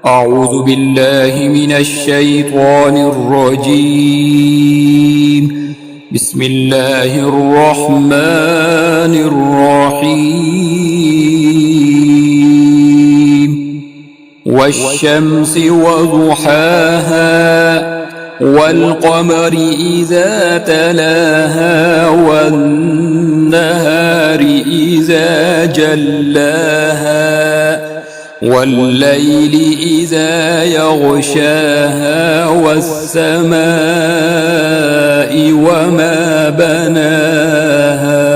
أعوذ بالله من الشيطان الرجيم. بسم الله الرحمن الرحيم. والشمس وضحاها والقمر إذا تلاها والنهار إذا جلاها والليل إذا يغشاها والسماء وما بناها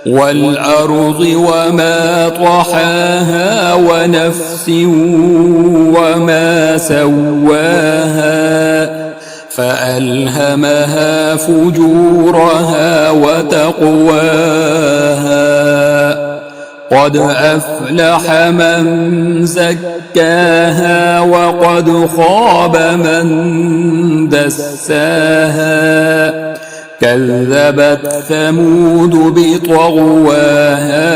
والأرض وما طحاها ونفس وما سواها فألهمها فجورها وتقواها. قد أفلح من زكاها وقد خاب من دساها. كذبت ثمود بطغواها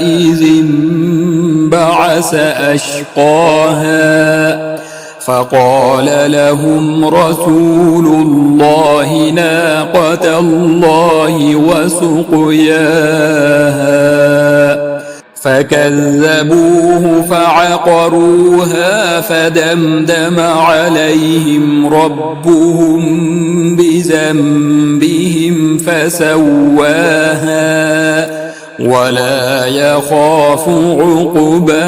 إذ انبعث أشقاها فقال لهم رسول الله ناقة الله وسقياها فكذبوه فعقروها فدمدم عليهم ربهم بذنبهم فسواها ولا يخاف عقباها.